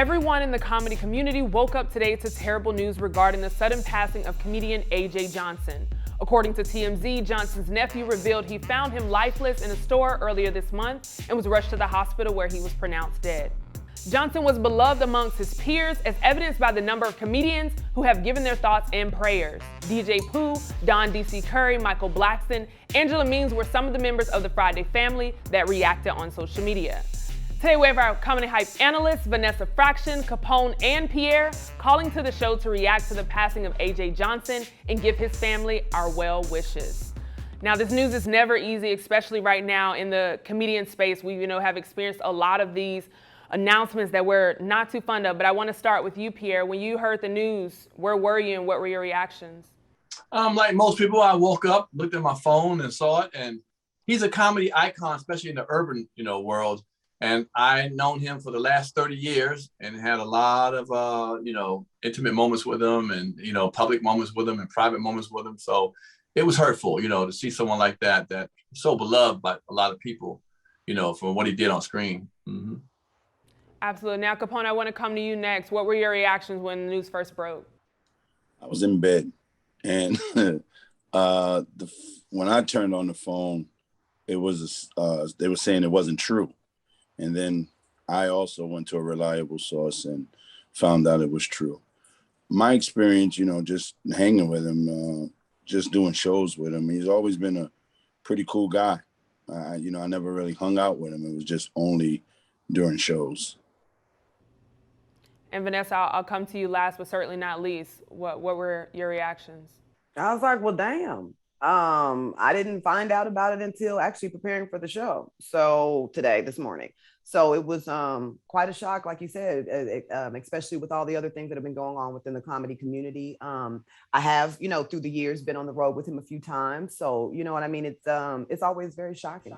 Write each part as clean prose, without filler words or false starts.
Everyone in the comedy community woke up today to terrible news regarding the sudden passing of comedian AJ Johnson. According to TMZ, Johnson's nephew revealed he found him lifeless in a store earlier this month and was rushed to the hospital where he was pronounced dead. Johnson was beloved amongst his peers, as evidenced by the number of comedians who have given their thoughts and prayers. DJ Pooh, Don DC Curry, Michael Blackson, Angela Means were some of the members of the Friday family that reacted on social media. Today we have our comedy hype analysts, Vanessa Fraction, Capone, and Pierre, calling to the show to react to the passing of AJ Johnson and give his family our well wishes. Now, this news is never easy, especially right now in the comedian space. We have experienced a lot of these announcements that we're not too fond of, but I want to start with you, Pierre. When you heard the news, where were you and what were your reactions? Like most people, I woke up, looked at my phone and saw it, and he's a comedy icon, especially in the urban, world. And I've known him for the last 30 years and had a lot of, intimate moments with him and, public moments with him and private moments with him. So it was hurtful, to see someone like that so beloved by a lot of people, from what he did on screen. Mm-hmm. Absolutely. Now, Capone, I want to come to you next. What were your reactions when the news first broke? I was in bed, and when I turned on the phone, it was they were saying it wasn't true. And then I also went to a reliable source and found out it was true. My experience, just hanging with him, just doing shows with him, he's always been a pretty cool guy. I never really hung out with him. It was just only during shows. And Vanessa, I'll come to you last, but certainly not least. What were your reactions? I was like, well, damn. I didn't find out about it until actually preparing for the show. So this morning. So it was quite a shock, like you said, especially with all the other things that have been going on within the comedy community. I have, through the years, been on the road with him a few times. So, you know what I mean? It's always very shocking.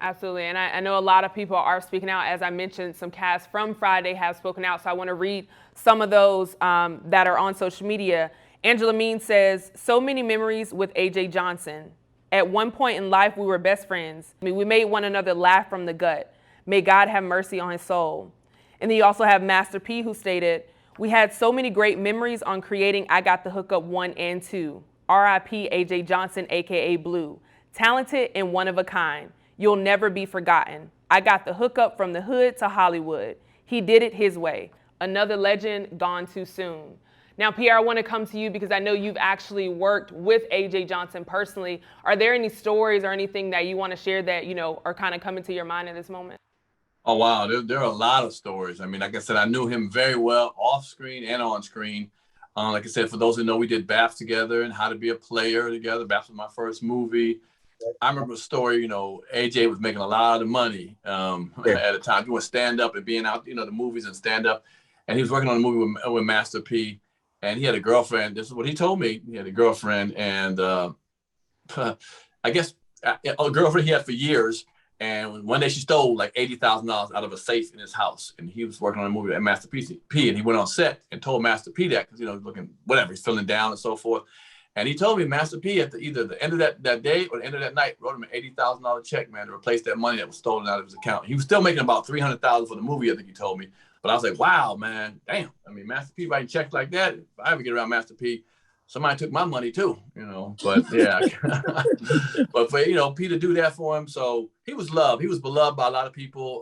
Absolutely. And I know a lot of people are speaking out. As I mentioned, some cast from Friday have spoken out. So I want to read some of those that are on social media. Angela Mean says, so many memories with AJ Johnson. At one point in life, we were best friends. We made one another laugh from the gut. May God have mercy on his soul. And then you also have Master P, who stated, we had so many great memories on creating I Got the Hookup 1 and 2. R.I.P. AJ Johnson, a.k.a. Blue. Talented and one of a kind. You'll never be forgotten. I got the hookup from the hood to Hollywood. He did it his way. Another legend gone too soon. Now, Pierre, I want to come to you because I know you've actually worked with AJ Johnson personally. Are there any stories or anything that you want to share that, are kind of coming to your mind at this moment? Oh, wow. There are a lot of stories. I mean, like I said, I knew him very well off screen and on screen. Like I said, for those who know, we did BAFTA together and How to Be a Player together. BAFTA was my first movie. I remember a story, AJ was making a lot of money at a time doing stand-up and being out, the movies and stand-up. And he was working on a movie with Master P. And he had a girlfriend. This is what he told me. He had a girlfriend. And I guess a girlfriend he had for years. And one day she stole like $80,000 out of a safe in his house. And he was working on a movie at Master P. And he went on set and told Master P that because, looking, whatever, he's feeling down and so forth. And he told me Master P at either the end of that day or the end of that night wrote him an $80,000 check, man, to replace that money that was stolen out of his account. He was still making about $300,000 for the movie, I think he told me. But I was like, wow, man, damn. I mean, Master P writing checks like that. If I ever get around Master P, somebody took my money too, But yeah, but for P to do that for him, so he was loved. He was beloved by a lot of people.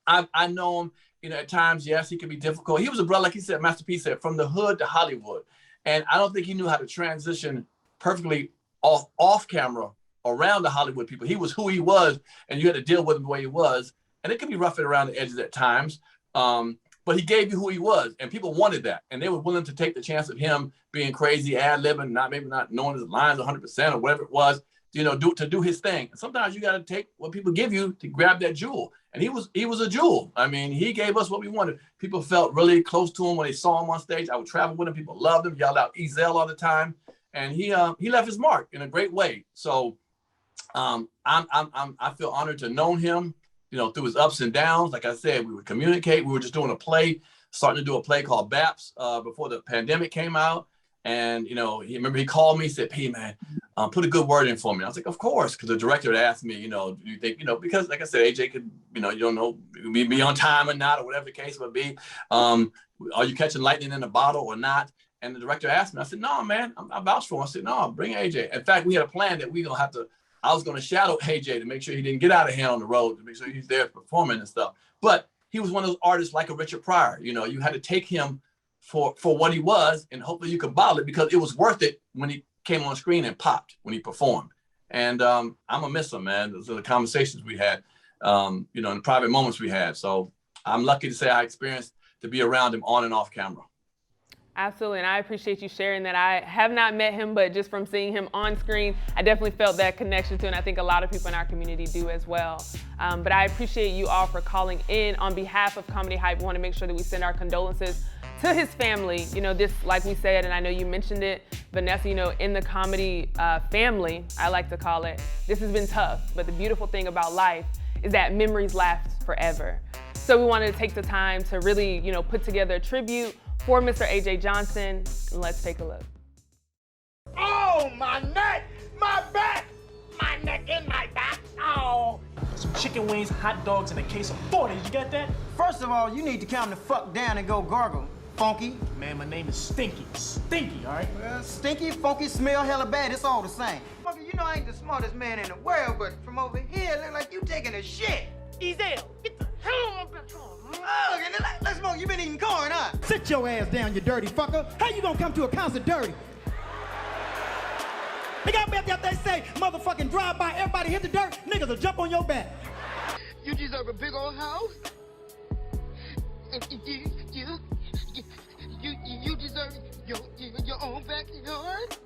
I know him. At times, yes, he can be difficult. He was a brother, like he said, Master P said, from the hood to Hollywood. And I don't think he knew how to transition perfectly off camera around the Hollywood people. He was who he was, and you had to deal with him the way he was. And it can be rough around the edges at times. But he gave you who he was, and people wanted that. And they were willing to take the chance of him being crazy, ad-libbing, maybe not knowing his lines 100% or whatever it was, to do his thing. And sometimes you got to take what people give you to grab that jewel. And he was a jewel. I mean, he gave us what we wanted. People felt really close to him when they saw him on stage. I would travel with him. People loved him, yelled out Ezal all the time. And he left his mark in a great way. So I feel honored to know him, through his ups and downs. Like I said, we would communicate. We were just doing a play, starting to do a play called BAPS before the pandemic came out. And, he called me, said, hey, man, put a good word in for me. I was like, of course, because the director had asked me, you know, do you think, you know, because like I said, AJ could, you know, you don't know, be on time or not, or whatever the case would be. Are you catching lightning in a bottle or not? And the director asked me, I said, no, man, I vouch for him. I said, no, bring AJ. In fact, we had a plan that I was going to shadow AJ to make sure he didn't get out of hand on the road, to make sure he's there performing and stuff. But he was one of those artists like a Richard Pryor. You know, you had to take him for what he was, and hopefully you could bottle it, because it was worth it when he came on screen and popped when he performed. And I'm gonna miss him, man. Those are the conversations we had, you know, and the private moments we had. So I'm lucky to say I experienced to be around him on and off camera. Absolutely, and I appreciate you sharing that. I have not met him, but just from seeing him on screen, I definitely felt that connection to, and I think a lot of people in our community do as well. But I appreciate you all for calling in. On behalf of Comedy Hype, we want to make sure that we send our condolences to his family. You know, this, like we said, and I know you mentioned it, Vanessa, you know, in the comedy family, I like to call it, this has been tough, but the beautiful thing about life is that memories last forever. So we wanted to take the time to really, you know, put together a tribute for Mr. AJ Johnson. Let's take a look. Oh, my neck, my back, my neck and my back. Oh. Some chicken wings, hot dogs, and a case of 40. Did you get that? First of all, you need to calm the fuck down and go gargle. Funky. Man, my name is Stinky. Stinky, all right? Well, stinky, funky, smell hella bad. It's all the same. Funky, you know I ain't the smartest man in the world, but from over here, look like you taking a shit. Ezal, get the hell on my petrol. Oh, okay, let's smoke. You been eating corn, huh? Sit your ass down, you dirty fucker. How you gonna come to a concert dirty? They got back out there say, motherfucking drive by, everybody hit the dirt, niggas will jump on your back. You deserve a big old house. You deserve your own backyard.